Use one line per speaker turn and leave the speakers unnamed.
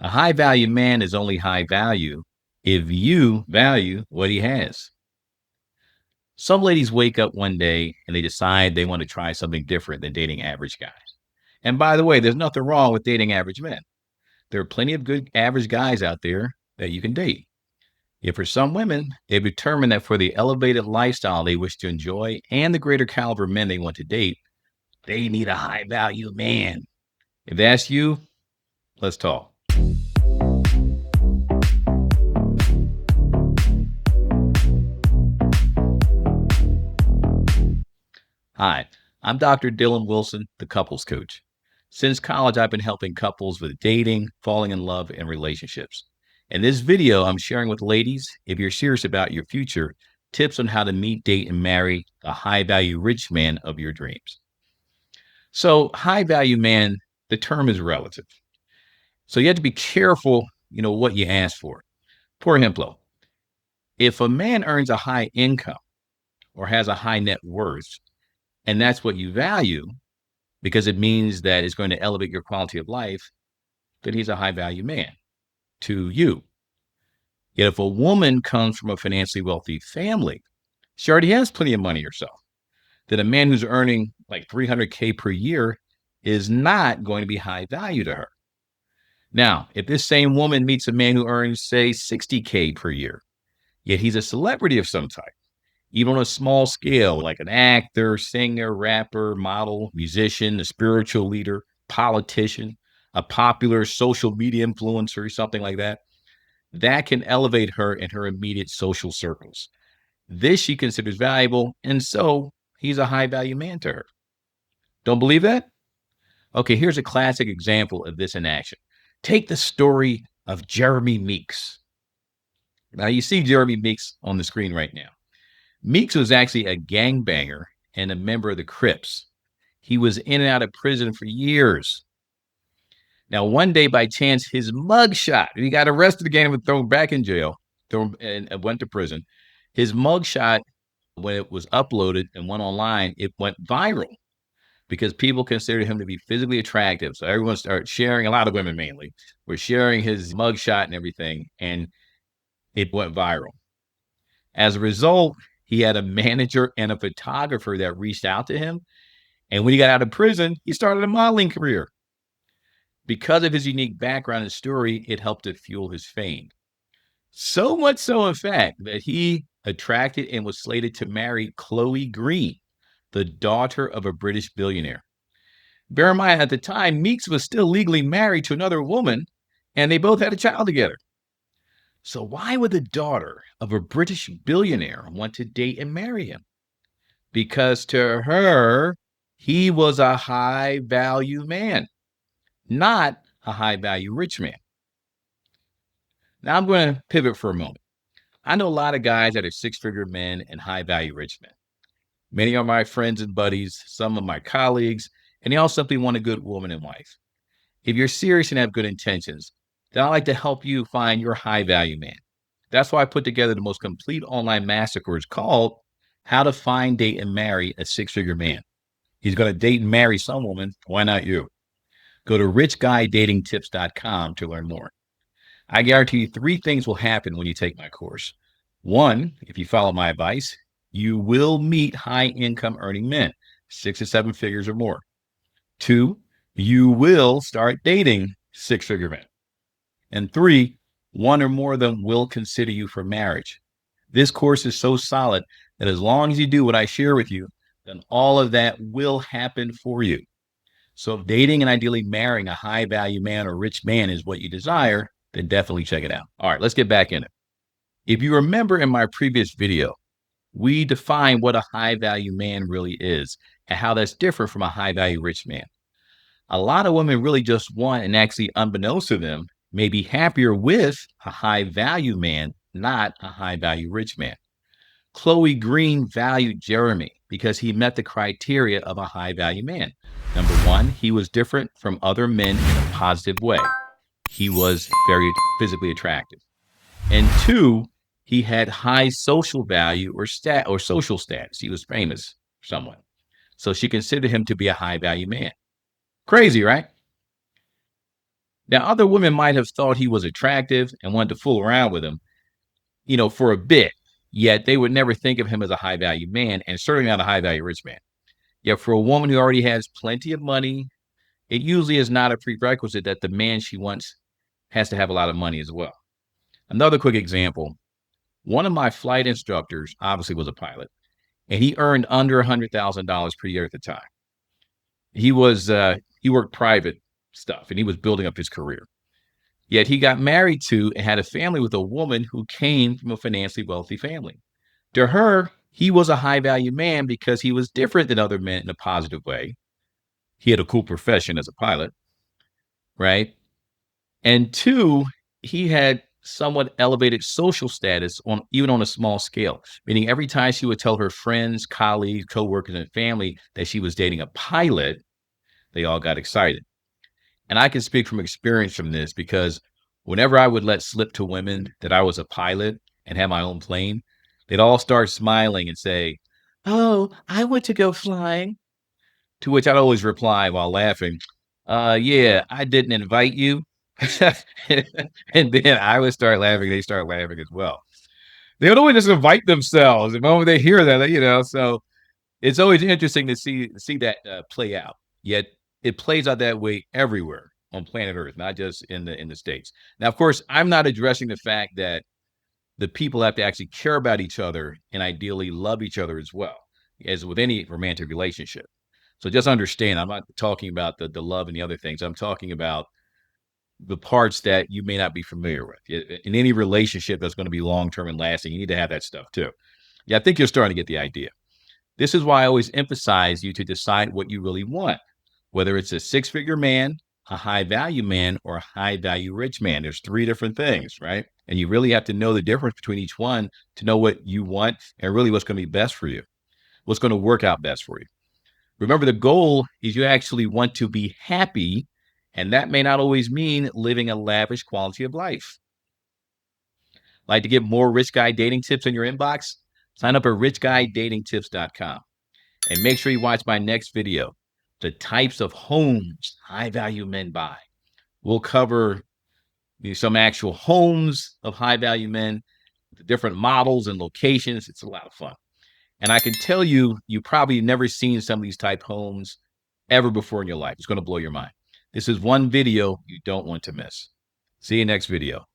A high value man is only high value if you value what he has. Some ladies wake up one day and they decide they want to try something different than dating average guys. And by the way, there's nothing wrong with dating average men. There are plenty of good average guys out there that you can date. Yet for some women, they've determined that for the elevated lifestyle they wish to enjoy and the greater caliber men they want to date, they need a high value man. If that's you, let's talk. Hi, I'm Dr. Dylan Wilson, the couples coach. Since college, I've been helping couples with dating, falling in love, and relationships. In this video, I'm sharing with ladies, if you're serious about your future, tips on how to meet, date, and marry the high value rich man of your dreams. So, high value man, the term is relative. So, you have to be careful, what you ask for. For example, if a man earns a high income or has a high net worth, and that's what you value, because it means that it's going to elevate your quality of life, then he's a high value man to you. Yet if a woman comes from a financially wealthy family, she already has plenty of money herself, then a man who's earning like $300K per year is not going to be high value to her. Now, if this same woman meets a man who earns, say, $60K per year, yet he's a celebrity of some type, even on a small scale, like an actor, singer, rapper, model, musician, a spiritual leader, politician, a popular social media influencer, something like that, that can elevate her in her immediate social circles. This she considers valuable, and so he's a high value man to her. Don't believe that? Okay, here's a classic example of this in action. Take the story of Jeremy Meeks. Now, you see Jeremy Meeks on the screen right now. Meeks was actually a gangbanger and a member of the Crips. He was in and out of prison for years. Now, one day, by chance, his mugshot, he got arrested again and thrown back in jail, and went to prison. His mugshot, when it was uploaded and went online, it went viral because people considered him to be physically attractive. So everyone started sharing, a lot of women mainly, were sharing his mugshot and everything, and it went viral. As a result, he had a manager and a photographer that reached out to him. And when he got out of prison, he started a modeling career. Because of his unique background and story, it helped to fuel his fame. So much so, in fact, that he attracted and was slated to marry Chloe Green, the daughter of a British billionaire. Bear in mind, at the time, Meeks was still legally married to another woman, and they both had a child together. So why would the daughter of a British billionaire want to date and marry him? Because to her, he was a high value man, not a high value rich man. Now I'm going to pivot for a moment. I know a lot of guys that are six-figure men and high value rich men. Many are my friends and buddies, some of my colleagues, and they all simply want a good woman and wife. If you're serious and have good intentions, then I'd like to help you find your high value man. That's why I put together the most complete online master course called How to Find, Date, and Marry a Six-Figure Man. He's going to date and marry some woman. Why not you? Go to richguydatingtips.com to learn more. I guarantee you 3 things will happen when you take my course. 1, if you follow my advice, you will meet high income earning men, 6 to 7 figures or more. 2, you will start dating six-figure men. And 3, 1 or more of them will consider you for marriage. This course is so solid that as long as you do what I share with you, then all of that will happen for you. So if dating and ideally marrying a high value man or rich man is what you desire, then definitely check it out. All right, let's get back in it. If you remember in my previous video, we defined what a high value man really is and how that's different from a high value rich man. A lot of women really just want, and actually unbeknownst to them, may be happier with a high value man, not a high value rich man. Chloe Green valued Jeremy because he met the criteria of a high value man. Number 1, he was different from other men in a positive way. He was very physically attractive. And 2, he had high social value or social status. He was famous, someone. So she considered him to be a high value man. Crazy, right? Now, other women might have thought he was attractive and wanted to fool around with him, for a bit, yet they would never think of him as a high value man and certainly not a high value rich man. Yet for a woman who already has plenty of money, it usually is not a prerequisite that the man she wants has to have a lot of money as well. Another quick example, one of my flight instructors obviously was a pilot, and he earned under $100,000 per year at the time. He worked private stuff and he was building up his career. Yet he got married to and had a family with a woman who came from a financially wealthy family. To her, he was a high value man because he was different than other men in a positive way. He had a cool profession as a pilot, right? And two, he had somewhat elevated social status on even on a small scale, meaning every time she would tell her friends, colleagues, coworkers, and family that she was dating a pilot, they all got excited. And I can speak from experience from this because whenever I would let slip to women that I was a pilot and had my own plane, they'd all start smiling and say, "Oh, I want to go flying." To which I'd always reply while laughing, yeah, I didn't invite you. And then I would start laughing. They start laughing as well. They would always just invite themselves the moment they hear that. So it's always interesting to see that play out. Yet it plays out that way everywhere on planet Earth, not just in the States. Now, of course, I'm not addressing the fact that the people have to actually care about each other and ideally love each other as well, as with any romantic relationship. So just understand, I'm not talking about the love and the other things. I'm talking about the parts that you may not be familiar with. In any relationship that's going to be long term and lasting, you need to have that stuff too. Yeah, I think you're starting to get the idea. This is why I always emphasize you to decide what you really want, whether it's a six-figure man, a high-value man, or a high-value rich man. There's three different things, right? And you really have to know the difference between each one to know what you want and really what's going to be best for you, what's going to work out best for you. Remember, the goal is you actually want to be happy, and that may not always mean living a lavish quality of life. Like to get more rich guy dating tips in your inbox? Sign up at richguydatingtips.com. And make sure you watch my next video, the types of homes high value men buy. We'll cover some actual homes of high value men, the different models and locations. It's a lot of fun. And I can tell you, you probably never seen some of these type homes ever before in your life. It's going to blow your mind. This is one video you don't want to miss. See you next video.